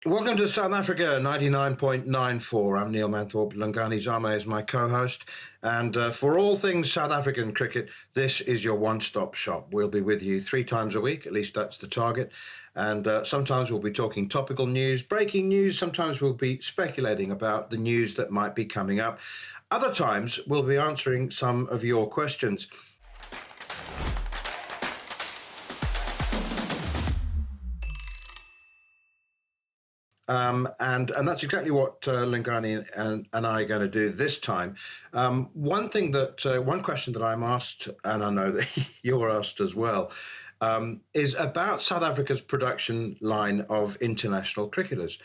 Welcome to South Africa 99.94. I'm Neil Manthorpe. Lungani Zame is my co-host. And for all things South African cricket, this is your one-stop shop. We'll be with you 3 times a week, at least that's the target. And sometimes we'll be talking topical news, breaking news. Sometimes we'll be speculating about the news that might be coming up. Other times we'll be answering some of your questions. And that's exactly what Lingani and I are going to do this time. One question that I'm asked, and I know that you're asked as well, is about South Africa's production line of international cricketers.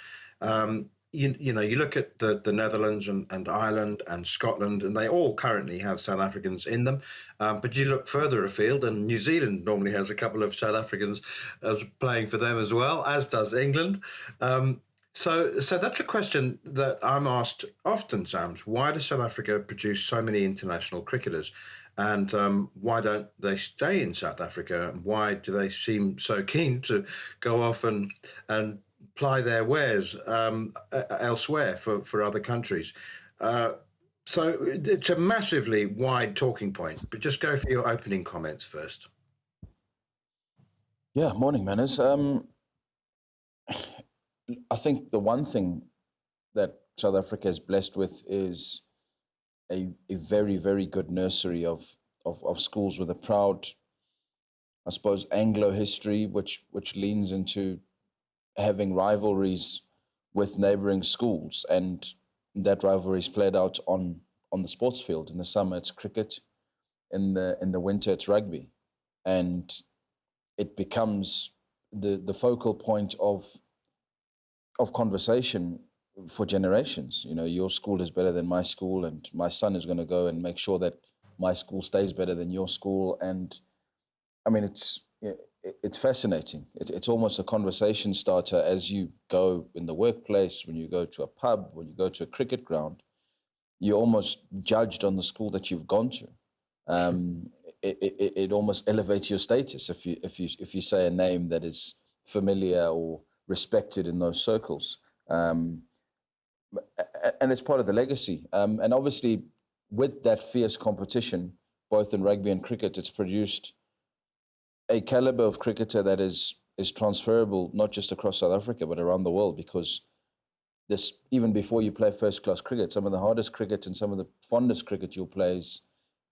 You look at the Netherlands and Ireland and Scotland, and they all currently have South Africans in them. But you look further afield, and New Zealand normally has a couple of South Africans as playing for them as well, as does England. So that's a question that I'm asked often, Sams. Why does South Africa produce so many international cricketers? And why don't they stay in South Africa? And why do they seem so keen to go off and ply their wares elsewhere for other countries? So it's a massively wide talking point, but just go for your opening comments first. Yeah, morning, manners. I think the one thing that South Africa is blessed with is a very, very good nursery of schools with a proud, I suppose, Anglo history, which leans into having rivalries with neighboring schools, and that rivalry is played out on the sports field. In the summer, it's cricket. In the winter, it's rugby, and it becomes the focal point of conversation for generations. You know, your school is better than my school, and my son is going to go and make sure that my school stays better than your school. And I mean, it's fascinating. It's almost a conversation starter as you go in the workplace, when you go to a pub, when you go to a cricket ground. You're almost judged on the school that you've gone to. It almost elevates your status if you say a name that is familiar or respected in those circles. And it's part of the legacy. And obviously, with that fierce competition, both in rugby and cricket, it's produced a caliber of cricketer that is transferable not just across South Africa, but around the world, because this, even before you play first-class cricket, some of the hardest cricket and some of the fondest cricket you'll play is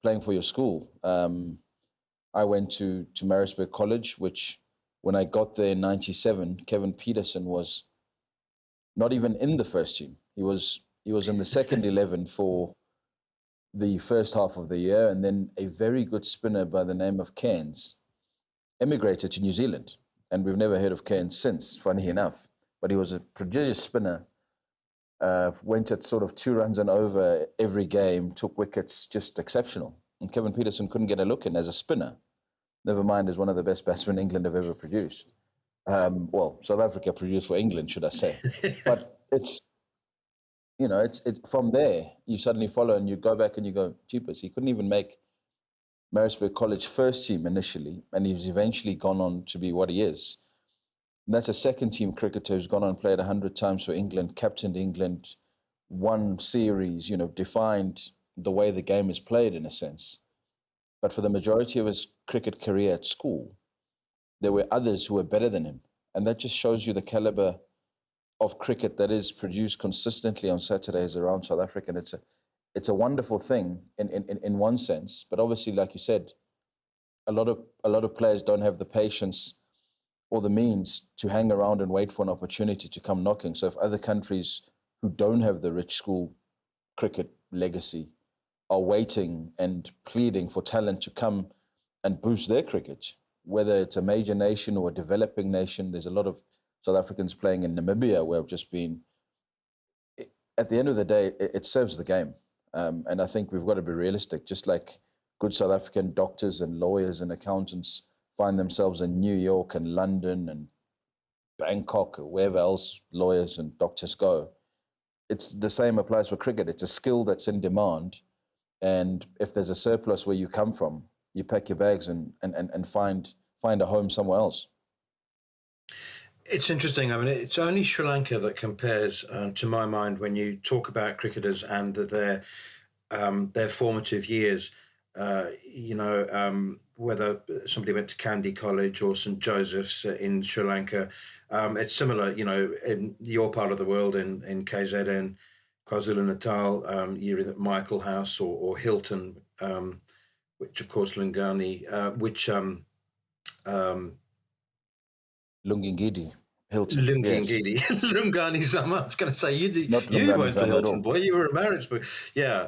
playing for your school. I went to Maritzburg College, which when I got there in '97, Kevin Peterson was not even in the first team. He was in the second 11 for the first half of the year, and then a very good spinner by the name of Cairns emigrated to New Zealand, and we've never heard of Cairns since, funny enough. But he was a prodigious spinner, went at sort of 2 runs and over every game, took wickets, just exceptional. And Kevin Peterson couldn't get a look in as a spinner. Never mind as one of the best batsmen England have ever produced. Well, South Africa produced for England, should I say. But it's from there, you suddenly follow and you go back and you go, jeepers, he couldn't even make Maritzburg College first team initially, and he's eventually gone on to be what he is. And that's a second team cricketer who's gone on and played 100 times for England, captained England, won series, defined the way the game is played in a sense. But for the majority of his cricket career at school, there were others who were better than him. And that just shows you the caliber of cricket that is produced consistently on Saturdays around South Africa. And it's a wonderful thing in one sense. But obviously, like you said, a lot of players don't have the patience or the means to hang around and wait for an opportunity to come knocking. So if other countries who don't have the rich school cricket legacy are waiting and pleading for talent to come and boost their cricket, whether it's a major nation or a developing nation, there's a lot of South Africans playing in Namibia where I've just been. At the end of the day, it serves the game. And I think we've got to be realistic, just like good South African doctors and lawyers and accountants find themselves in New York and London and Bangkok or wherever else lawyers and doctors go. It's the same applies for cricket. It's a skill that's in demand. And if there's a surplus where you come from, you pack your bags and find a home somewhere else. It's interesting. I mean, it's only Sri Lanka that compares, to my mind, when you talk about cricketers and their formative years. Whether somebody went to Kandy College or St Joseph's in Sri Lanka, it's similar. In your part of the world, in KZN, KwaZulu Natal, you're either at Michael House or Hilton, which of course Lungani, which um, Lungingidi, Hilton, yes. Lungingidi, Lungani Sama. I was going to say Not you Lungani went to Zam at Hilton, all. boy. You were a marriage boy. Yeah.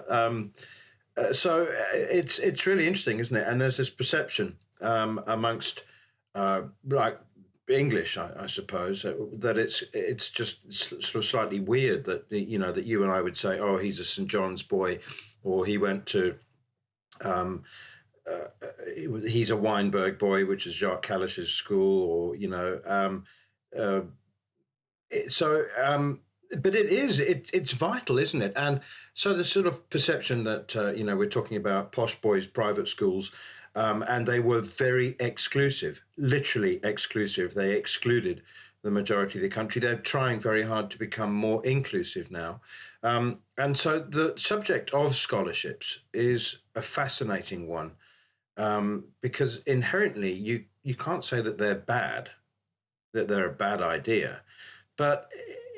It's really interesting, isn't it? And there's this perception amongst like English, I suppose, that it's just sort of slightly weird that that you and I would say, oh, he's a St John's boy, or he went to um, he's a Weinberg boy, which is Jacques Callish's school, or uh, so, but it's vital, isn't it? And so the sort of perception that we're talking about posh boys' private schools, and they were very exclusive, literally exclusive. They excluded the majority of the country. They're trying very hard to become more inclusive now, and so the subject of scholarships is a fascinating one, because inherently you can't say that they're bad, that they're a bad idea, but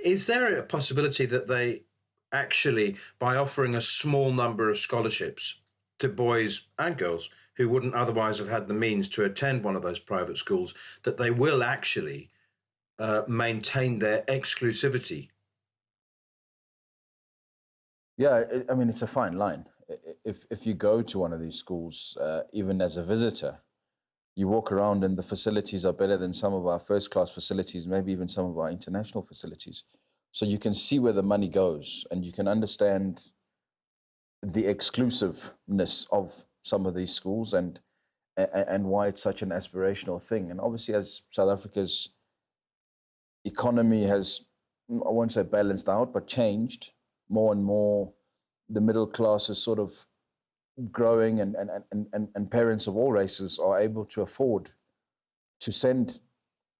is there a possibility that they actually, by offering a small number of scholarships to boys and girls who wouldn't otherwise have had the means to attend one of those private schools, that they will actually maintain their exclusivity? Yeah, I mean, it's a fine line. If you go to one of these schools, even as a visitor, you walk around and the facilities are better than some of our first class facilities, maybe even some of our international facilities. So you can see where the money goes and you can understand the exclusiveness of some of these schools and why it's such an aspirational thing. And obviously, as South Africa's economy has, I won't say balanced out, but changed more and more, the middle class is sort of growing, and parents of all races are able to afford to send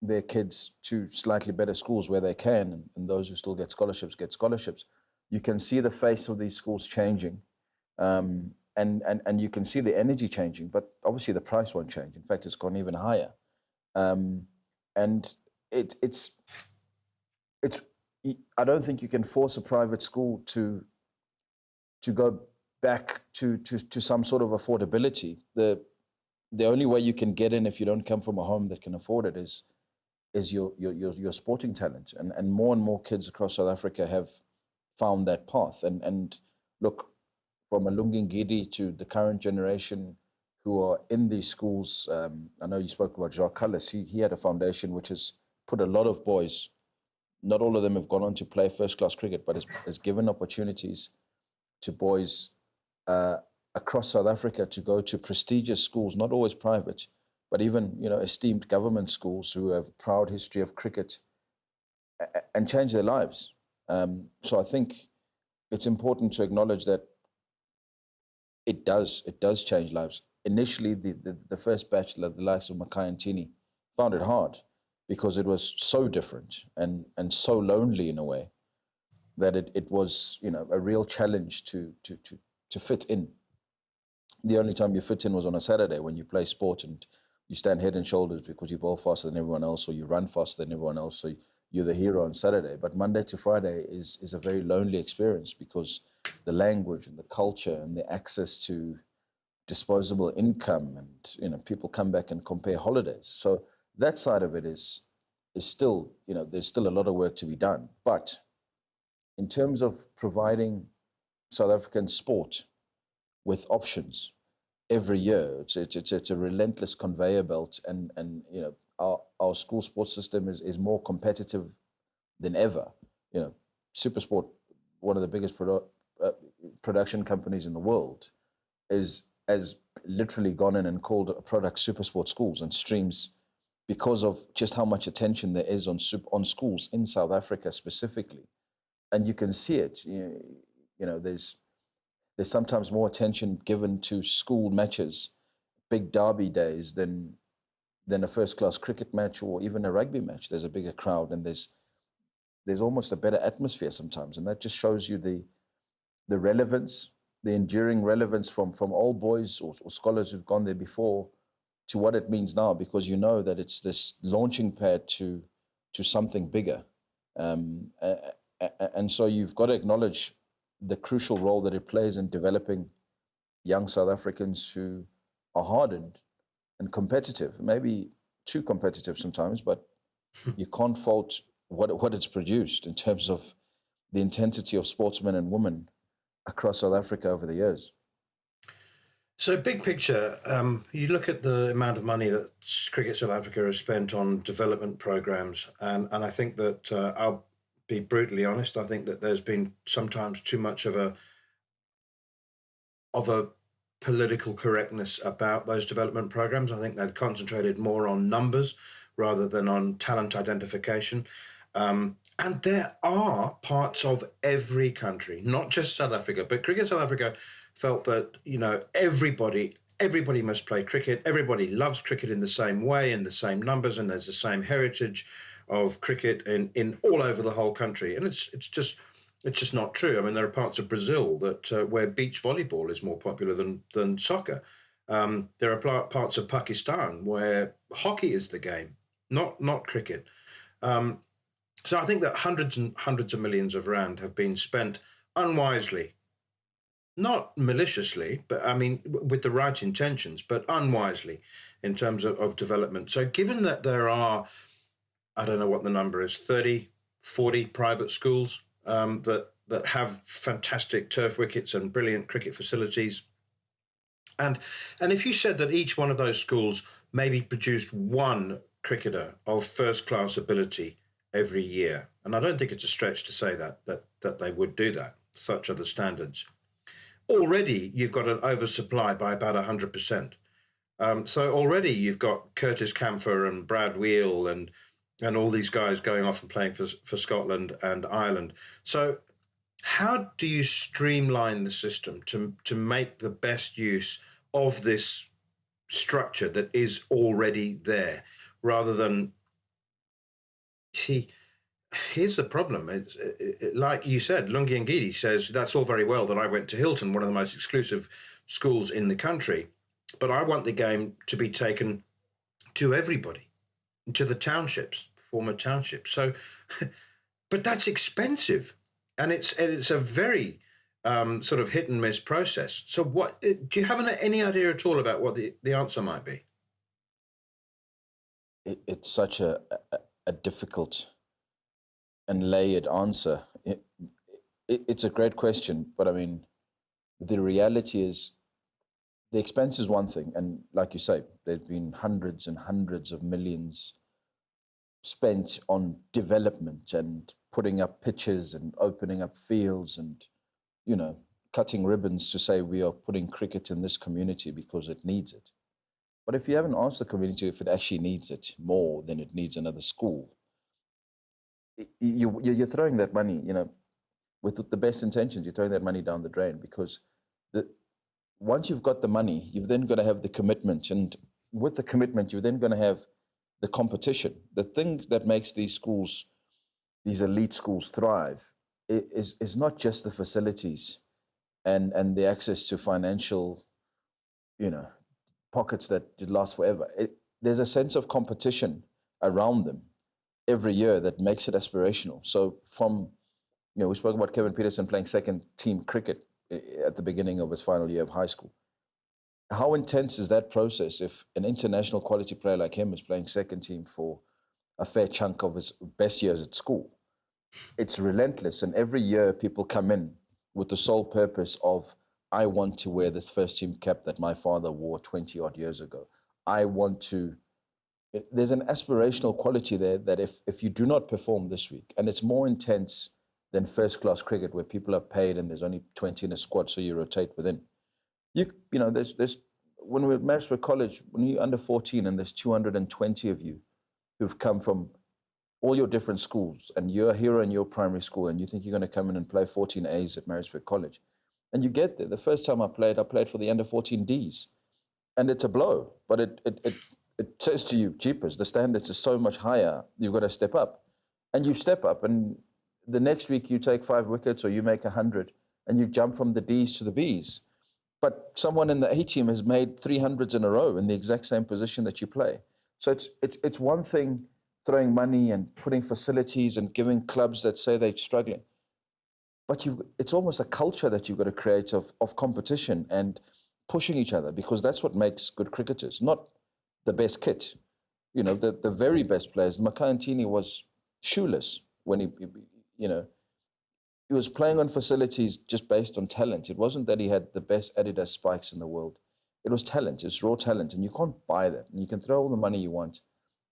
their kids to slightly better schools where they can, and those who still get scholarships get scholarships. You can see the face of these schools changing, and you can see the energy changing, but obviously the price won't change. In fact, it's gone even higher, um, and it's it's. I don't think you can force a private school to go back to some sort of affordability. The only way you can get in if you don't come from a home that can afford it is your sporting talent, and more kids across South Africa have found that path. And look, from a Lungingidi to the current generation who are in these schools. I know you spoke about Jacques Callis. He had a foundation which has put a lot of boys. Not all of them have gone on to play first class cricket, but has given opportunities to boys uh, across South Africa to go to prestigious schools, not always private, but even esteemed government schools who have a proud history of cricket, and change their lives. So I think it's important to acknowledge that it does change lives. Initially, the first batch, the likes of Mackay and Tini, found it hard because it was so different and so lonely in a way that it was a real challenge to fit in. The only time you fit in was on a Saturday when you play sport and you stand head and shoulders because you bowl faster than everyone else, or you run faster than everyone else. So you're the hero on Saturday. But Monday to Friday is a very lonely experience because the language and the culture and the access to disposable income, and people come back and compare holidays. So that side of it is still, there's still a lot of work to be done. But in terms of providing South African sport with options every year, it's a relentless conveyor belt, and our school sports system is more competitive than ever. Supersport, one of the biggest production companies in the world, has literally gone in and called a product Supersport Schools and streams, because of just how much attention there is on schools in South Africa specifically. And you can see it. There's sometimes more attention given to school matches, big derby days, than than a first-class cricket match or even a rugby match. There's a bigger crowd, and there's almost a better atmosphere sometimes, and that just shows you the relevance, the enduring relevance from old boys or scholars who've gone there before to what it means now, because you know that it's this launching pad to something bigger. And so you've got to acknowledge the crucial role that it plays in developing young South Africans who are hardened and competitive, maybe too competitive sometimes, but you can't fault what it's produced in terms of the intensity of sportsmen and women across South Africa over the years. So, big picture, you look at the amount of money that Cricket South Africa has spent on development programs, and I think that I'll be brutally honest. I think that there's been sometimes too much of a political correctness about those development programs. I think they've concentrated more on numbers rather than on talent identification. And there are parts of every country, not just South Africa, but Cricket South Africa felt that everybody must play cricket. Everybody loves cricket in the same way, in the same numbers, and there's the same heritage of cricket in all over the whole country. And it's just not true. I mean, there are parts of Brazil that where beach volleyball is more popular than soccer. There are parts of Pakistan where hockey is the game, not cricket. Um, so I think that hundreds and hundreds of millions of rand have been spent unwisely, not maliciously, but I mean with the right intentions, but unwisely in terms of development. So given that there are, I don't know what the number is, 30, 40 private schools that have fantastic turf wickets and brilliant cricket facilities. And and if you said that each one of those schools maybe produced one cricketer of first class ability every year, and I don't think it's a stretch to say that they would do that. Such are the standards. Already, you've got an oversupply by about 100%. So already you've got Curtis Camphor and Brad Wheel and all these guys going off and playing for Scotland and Ireland. So how do you streamline the system to make the best use of this structure that is already there, rather than see? Here's the problem. Like you said, Lungi Ngidi says that's all very well that I went to Hilton, one of the most exclusive schools in the country, but I want the game to be taken to everybody, to the townships, former townships. So, but that's expensive, and it's a very sort of hit and miss process. So, what do you have any idea at all about what the answer might be? It's such a difficult and layered answer. It's a great question, but I mean, the reality is the expense is one thing. And like you say, there's been hundreds and hundreds of millions spent on development and putting up pitches and opening up fields and, you know, cutting ribbons to say we are putting cricket in this community because it needs it. But if you haven't asked the community if it actually needs it more than it needs another school, you're throwing that money, you know, with the best intentions, you're throwing that money down the drain, because the once you've got the money, you've then got to have the commitment, and with the commitment, you're then going to have the competition. The thing that makes these schools, these elite schools, thrive is not just the facilities and the access to financial, you know, pockets that last forever. There's a sense of competition around them every year that makes it aspirational. So we spoke about Kevin Peterson playing second team cricket at the beginning of his final year of high school. How intense is that process if an international quality player like him is playing second team for a fair chunk of his best years at school? It's relentless. And every year people come in with the sole purpose of, I want to wear this first team cap that my father wore 20 odd years ago. I want to, there's an aspirational quality there that if you do not perform this week, and it's more intense than first class cricket where people are paid and there's only 20 in a squad, so you rotate within. There's when we're at Maritzburg College, when you're under 14 and there's 220 of you who've come from all your different schools, and you're a hero in your primary school, and you think you're going to come in and play 14 A's at Maritzburg College. And you get there. The first time I played for the under 14 Ds. And it's a blow, but it says to you, jeepers, the standards are so much higher, you've got to step up. And you step up, and the next week you take 5 wickets or you make 100, and you jump from the Ds to the Bs. But someone in the A team has made 300s in a row in the exact same position that you play. So it's one thing throwing money and putting facilities and giving clubs that say they're struggling. But it's almost a culture that you've got to create of competition and pushing each other, because that's what makes good cricketers, not the best kit. You know, the very best players. Makayantini was shoeless when he was playing on facilities just based on talent. It wasn't that he had the best Adidas spikes in the world. It was talent. It's raw talent, and you can't buy that. And you can throw all the money you want,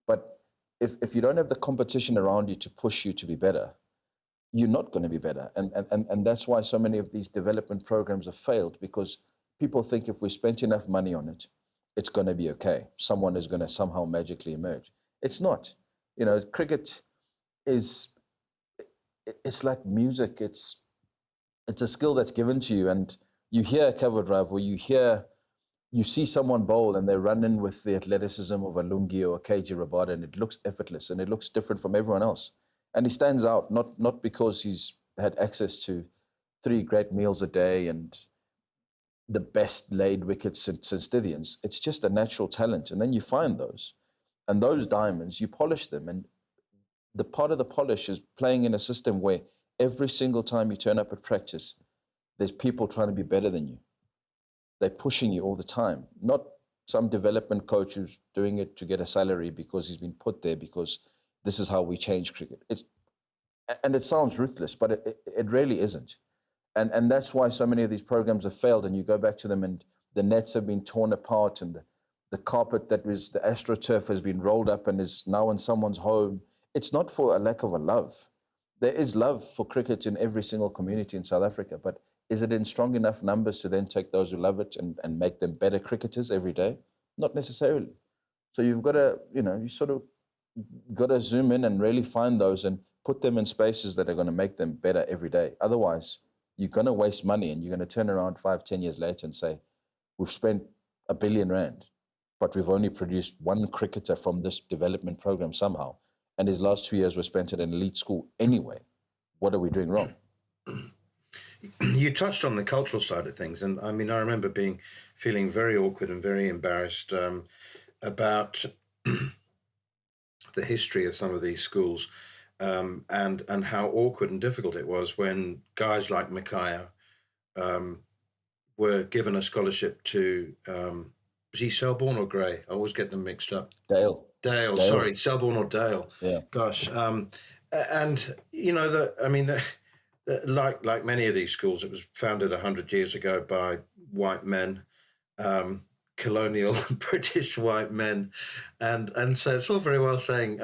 but if you don't have the competition around you to push you to be better, you're not going to be better. And that's why so many of these development programs have failed, because people think if we spent enough money on it, it's going to be okay. Someone is going to somehow magically emerge. It's not. You know, cricket is, it's like music. It's a skill that's given to you, and you hear a cover drive, or you see someone bowl and they run in with the athleticism of a Lungi or a KG Rabada, and it looks effortless and it looks different from everyone else. And he stands out, not because he's had access to 3 great meals a day and the best laid wickets since Scythians. It's just a natural talent. And then you find those, and those diamonds, you polish them. And the part of the polish is playing in a system where every single time you turn up at practice, there's people trying to be better than you. They're pushing you all the time, not some development coach who's doing it to get a salary because he's been put there because this is how we change cricket. And it sounds ruthless, but it really isn't. And that's why so many of these programs have failed. And you go back to them and the nets have been torn apart, and the carpet that was the AstroTurf has been rolled up and is now in someone's home. It's not for a lack of a love. There is love for cricket in every single community in South Africa, but is it in strong enough numbers to then take those who love it and make them better cricketers every day? Not necessarily. So you've got to, you sort of got to zoom in and really find those and put them in spaces that are going to make them better every day. Otherwise, you're going to waste money, and you're going to turn around 5-10 years later and say, we've spent R1 billion, but we've only produced 1 cricketer from this development program somehow. And his last 2 years were spent at an elite school anyway. What are we doing wrong? You touched on the cultural side of things, and I mean, I remember feeling very awkward and very embarrassed about the history of some of these schools, and how awkward and difficult it was when guys like Micaiah were given a scholarship to was he Selborne or Gray? I always get them mixed up. Dale. Sorry, Selborne or Dale. Yeah. Gosh, and like many of these schools, it was founded 100 years ago by white men, colonial British white men, and so it's all very well saying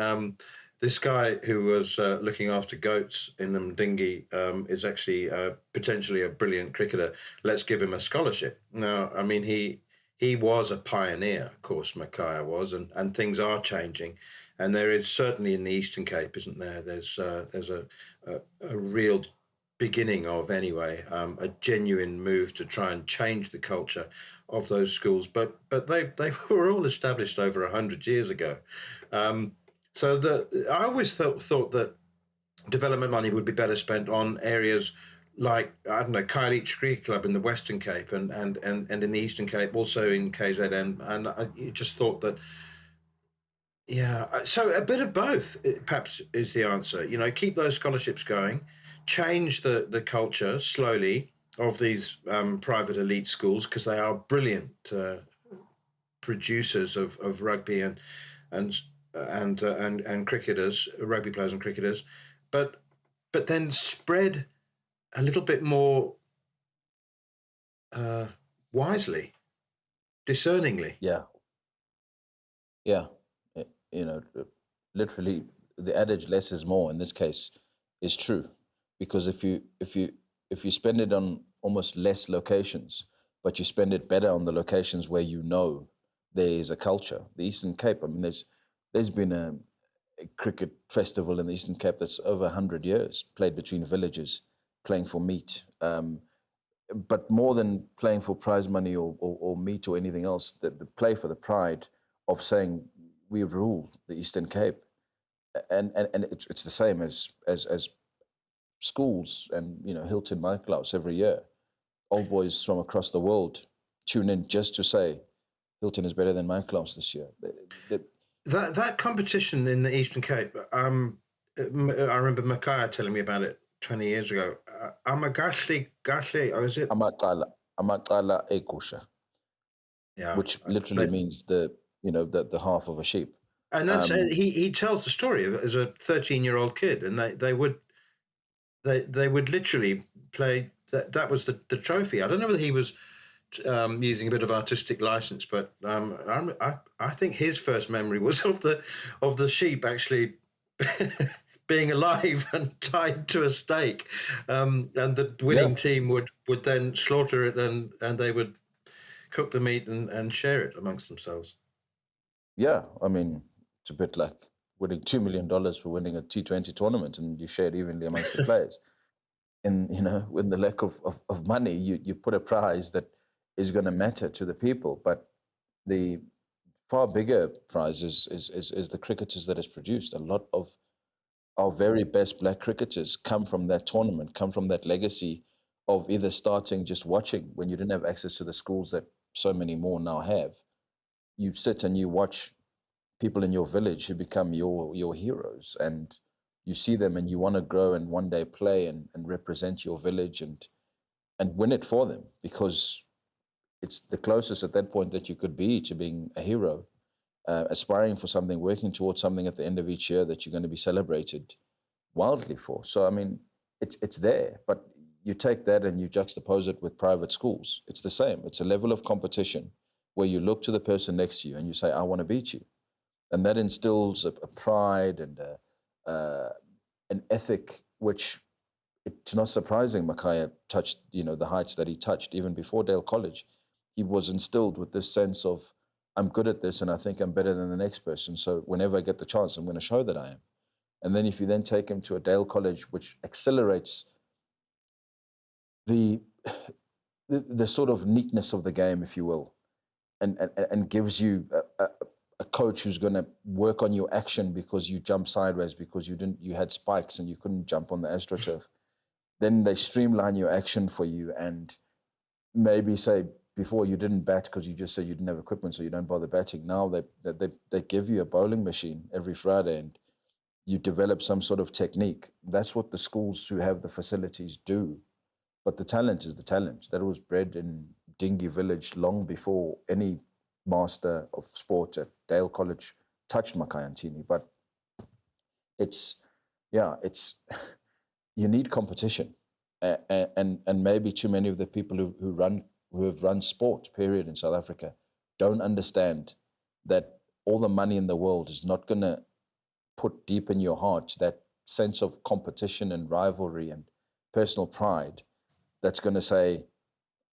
this guy who was looking after goats in Mdingi is actually potentially a brilliant cricketer. Let's give him a scholarship. Now, I mean, he was a pioneer, of course, Micaiah was, and things are changing. And there is certainly in the Eastern Cape, isn't there? There's a real beginning of, anyway, a genuine move to try and change the culture of those schools. But they were all established over 100 years ago. So I always thought that development money would be better spent on areas like, I don't know, Khayelitsha Cricket Club in the Western Cape and in the Eastern Cape, also in KZN. And I just thought that, yeah, so a bit of both perhaps is the answer. Keep those scholarships going, change the culture slowly of these private elite schools, because they are brilliant producers of rugby and cricketers, rugby players and cricketers, but then spread a little bit more wisely, discerningly. Yeah. Literally, the adage "less is more" in this case is true, because if you spend it on almost less locations, but you spend it better on the locations where there is a culture. The Eastern Cape, I mean, there's been a cricket festival in the Eastern Cape that's over 100 years, played between villages, playing for meat. But more than playing for prize money or meat or anything else, the play for the pride of saying we rule the Eastern Cape, and it's the same as schools and Hilton nightclubs every year. Old boys from across the world tune in just to say Hilton is better than my clubs this year. That competition in the Eastern Cape, I remember Micaiah telling me about it 20 years ago. Amagasli, or is it? Amaqala Ekusha, Yeah. which literally But, means the half of a sheep. and that's he tells the story of as a 13-year-old kid, and they would literally play that was the trophy. I don't know whether he was using a bit of artistic license, but I think his first memory was of the sheep actually being alive and tied to a stake, and the Yeah, winning team would then slaughter it, and they would cook the meat and share it amongst themselves. yeah. I mean, it's a bit like winning $2 million for winning a T20 tournament, and you share it evenly amongst the players. And with the lack of money, you put a prize that is going to matter to the people. But the far bigger prize is the cricketers that it's produced. A lot of our very best black cricketers come from that tournament, come from that legacy of either starting just watching when you didn't have access to the schools that so many more now have. You sit and you watch people in your village who become your heroes, and you see them and you want to grow and one day play and represent your village and win it for them, because it's the closest at that point that you could be to being a hero, aspiring for something, working towards something at the end of each year that you're going to be celebrated wildly for. So I mean, it's there, but you take that and you juxtapose it with private schools. It's the same. It's a level of competition where you look to the person next to you and you say, "I want to beat you," and that instills a pride and an ethic which it's not surprising Micaiah touched the heights that he touched even before Dale College. He was instilled with this sense of, I'm good at this and I think I'm better than the next person. So whenever I get the chance, I'm going to show that I am. And then if you then take him to a Dale College, which accelerates the the sort of neatness of the game, if you will, and gives you a coach who's going to work on your action because you jump sideways because you had spikes and you couldn't jump on the astroturf. Then they streamline your action for you and maybe say before you didn't bat because you just said you didn't have equipment, so you don't bother batting. Now they give you a bowling machine every Friday and you develop some sort of technique. That's what the schools who have the facilities do. But the talent is the talent. That was bred in Dingy Village long before any master of sport at Dale College touched Makayantini. But it's, yeah, it's, you need competition. And maybe too many of the people who have run sport, period, in South Africa, don't understand that all the money in the world is not going to put deep in your heart that sense of competition and rivalry and personal pride that's going to say,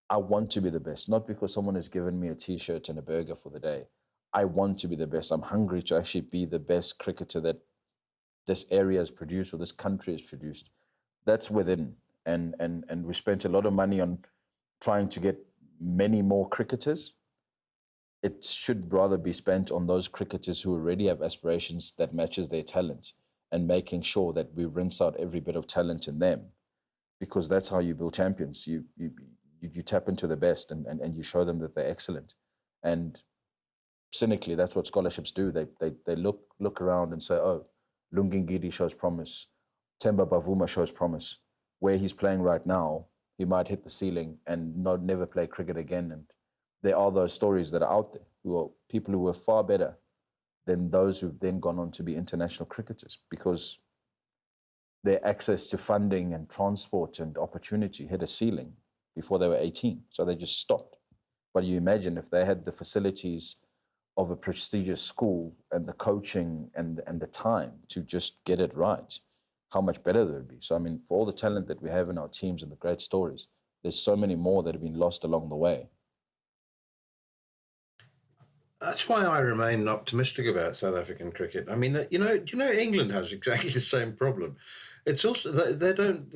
I want to be the best, not because someone has given me a t-shirt and a burger for the day. I want to be the best. I'm hungry to actually be the best cricketer that this area has produced or this country has produced. That's within. And we spent a lot of money on trying to get many more cricketers. It should rather be spent on those cricketers who already have aspirations that matches their talent and making sure that we rinse out every bit of talent in them, because that's how you build champions. You tap into the best and you show them that they're excellent. And cynically, that's what scholarships do. They look around and say, oh, Lungingidi shows promise, Temba Bavuma shows promise. Where he's playing right now, he might hit the ceiling and never play cricket again. And there are those stories that are out there who are people who were far better than those who've then gone on to be international cricketers because their access to funding and transport and opportunity hit a ceiling before they were 18. So they just stopped. But you imagine if they had the facilities of a prestigious school and the coaching and the time to just get it right, how much better they would be. So, I mean, for all the talent that we have in our teams and the great stories, there's so many more that have been lost along the way. That's why I remain optimistic about South African cricket. I mean, England has exactly the same problem. It's also they don't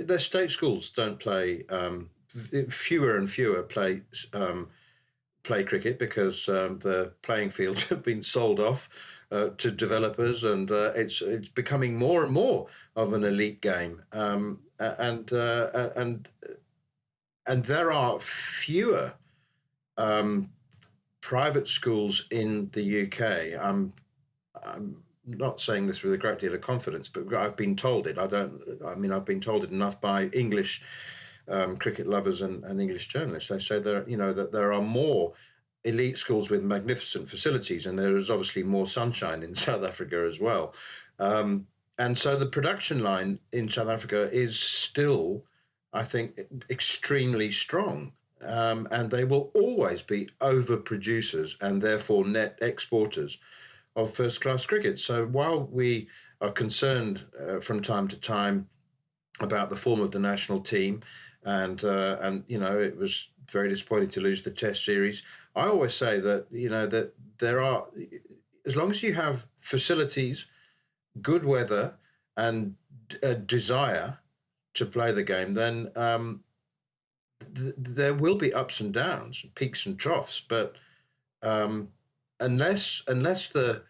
their state schools don't play. Fewer and fewer play play cricket because the playing fields have been sold off to developers, and it's becoming more and more of an elite game. And there are fewer um, private schools in the UK. I'm not saying this with a great deal of confidence, but I've been told it. I don't. I mean, I've been told it enough by English cricket lovers and English journalists. They say that there are more elite schools with magnificent facilities, and there is obviously more sunshine in South Africa as well. Um, and so the production line in South Africa is still, I think, extremely strong. And they will always be overproducers and therefore net exporters of first class cricket. So while we are concerned from time to time about the form of the national team, and it was very disappointing to lose the Test series. I always say that that there are, as long as you have facilities, good weather, and a desire to play the game, then there will be ups and downs, peaks and troughs. But um, unless the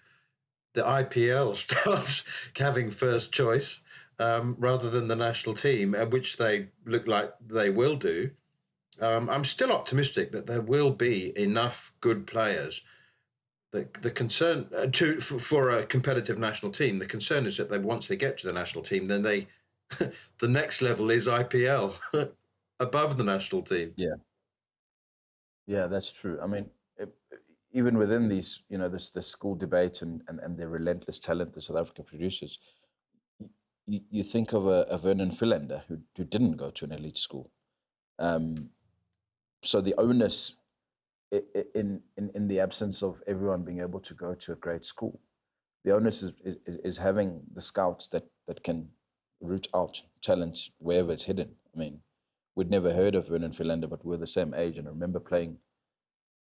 IPL starts having first choice rather than the national team, which they look like they will do. I'm still optimistic that there will be enough good players. The concern for a competitive national team, the concern is that once they get to the national team, then the next level is IPL above the national team. Yeah, yeah, that's true. I mean, even within these, this school debate and the relentless talent the South Africa produces, you think of a Vernon Philander who didn't go to an elite school. Um, so the onus in the absence of everyone being able to go to a great school, the onus is having the scouts that can root out talent wherever it's hidden. I mean, we'd never heard of Vernon Philander, but we're the same age, and I remember playing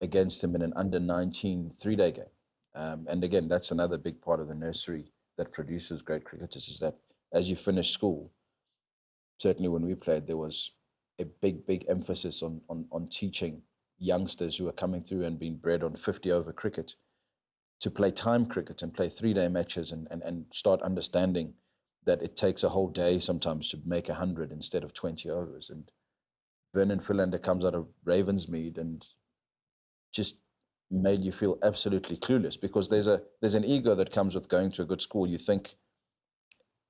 against him in an under 19 3-day game. And again, that's another big part of the nursery that produces great cricketers, is that as you finish school, certainly when we played, there was a big emphasis on teaching youngsters who are coming through and being bred on 50 over cricket to play time cricket and play 3-day matches and start understanding that it takes a whole day sometimes to make 100 instead of 20 overs. And Vernon Philander comes out of Ravensmead and just made you feel absolutely clueless, because there's an ego that comes with going to a good school. You think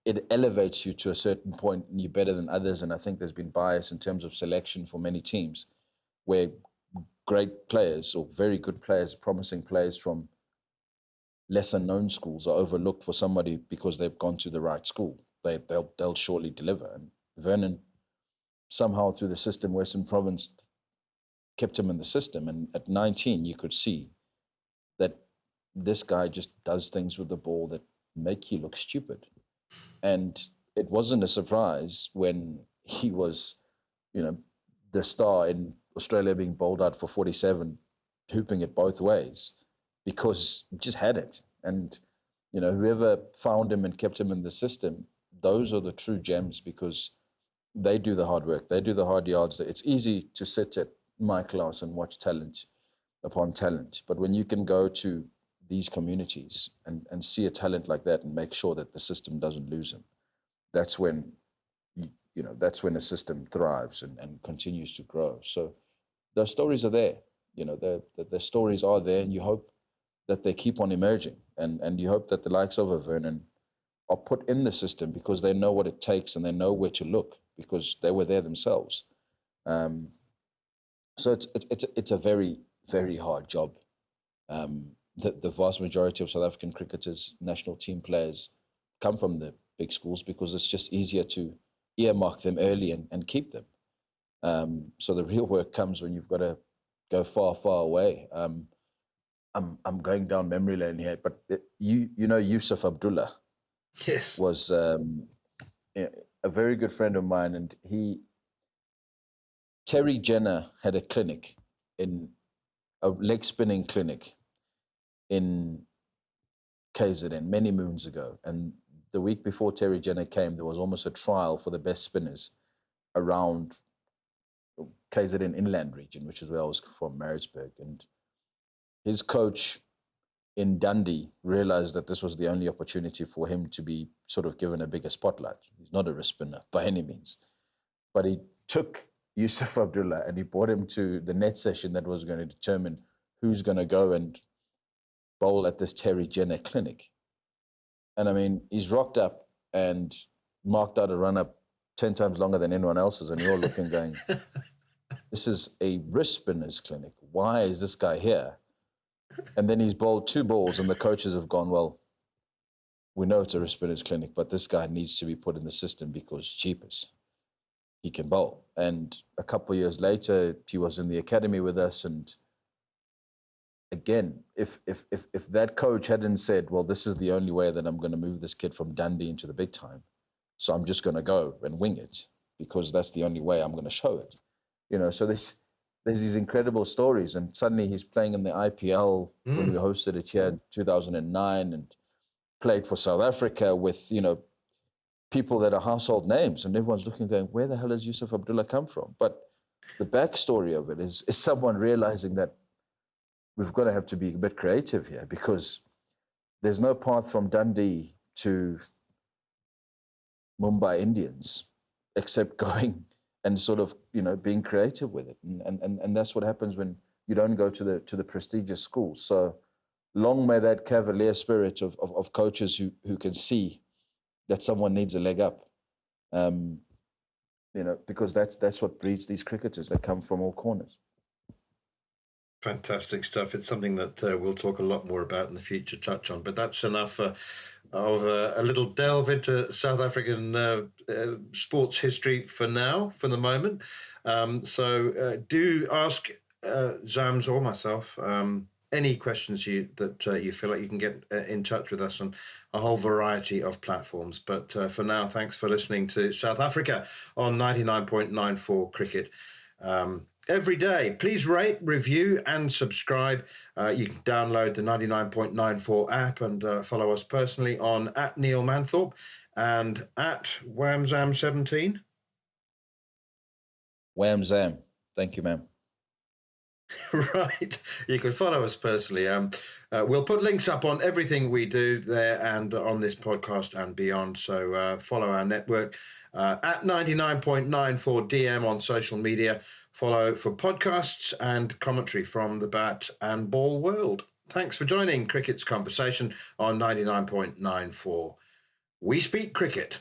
it elevates you to a certain point and you're better than others. And I think there's been bias in terms of selection for many teams where great players or very good players, promising players from lesser known schools are overlooked for somebody because they've gone to the right school. They'll surely deliver. And Vernon, somehow through the system, Western Province kept him in the system. And at 19, you could see that this guy just does things with the ball that make you look stupid. And it wasn't a surprise when he was, the star in Australia, being bowled out for 47, hooping it both ways, because he just had it. And, whoever found him and kept him in the system, those are the true gems, because they do the hard work. They do the hard yards. It's easy to sit at my class and watch talent upon talent. But when you can go to these communities and see a talent like that and make sure that the system doesn't lose him, that's when that's when a system thrives and continues to grow. So those stories are there. The stories are there, and you hope that they keep on emerging, and you hope that the likes of a Vernon are put in the system because they know what it takes and they know where to look because they were there themselves. Um, so it's a very, very hard job. The vast majority of South African cricketers, national team players, come from the big schools because it's just easier to earmark them early and keep them. So the real work comes when you've got to go far, far away. I'm going down memory lane here, but Yusuf Abdullah Yes. was a very good friend of mine, and Terry Jenner had a clinic, in a leg spinning clinic in KZN many moons ago. And the week before Terry Jenner came, there was almost a trial for the best spinners around KZN inland region, which is where I was from, Maritzburg. And his coach in Dundee realized that this was the only opportunity for him to be sort of given a bigger spotlight. He's not a wrist spinner by any means. But he took Yusuf Abdullah and he brought him to the net session that was going to determine who's going to go and bowl at this Terry Jenner clinic. And I mean, he's rocked up and marked out a run-up 10 times longer than anyone else's. And you're looking going, this is a wrist spinners clinic. Why is this guy here? And then he's bowled 2 balls and the coaches have gone, well, we know it's a wrist spinners clinic, but this guy needs to be put in the system because cheapest. He can bowl. And a couple of years later, he was in the academy with us. And again, if that coach hadn't said, well, this is the only way that I'm going to move this kid from Dundee into the big time, so I'm just going to go and wing it because that's the only way I'm going to show it. You know, so there's these incredible stories. And suddenly he's playing in the IPL when we hosted it here in 2009 and played for South Africa with, you know, people that are household names. And everyone's looking going, where the hell has Yusuf Abdullah come from? But the backstory of it is someone realizing that we've got to have to be a bit creative here because there's no path from Dundee to Mumbai Indians except going and sort of, you know, being creative with it. And that's what happens when you don't go to the prestigious schools. So long may that cavalier spirit of coaches who can see that someone needs a leg up. You know, because that's what breeds these cricketers that come from all corners. Fantastic stuff. It's something that we'll talk a lot more about in the future, touch on. But that's enough of a little delve into South African sports history for now, for the moment. So do ask Zams or myself any questions that you feel like you can get in touch with us on a whole variety of platforms. But for now, thanks for listening to South Africa on 99.94 Cricket. Every day, please rate, review, and subscribe. You can download the 99.94 app and follow us personally on @NeilManthorpe and @Whamzam17. Whamzam. Thank you, ma'am. Right. You can follow us personally. We'll put links up on everything we do there and on this podcast and beyond. So follow our network at 99.94 DM on social media. Follow for podcasts and commentary from the bat and ball world. Thanks for joining Cricket's Conversation on 99.94. We speak cricket.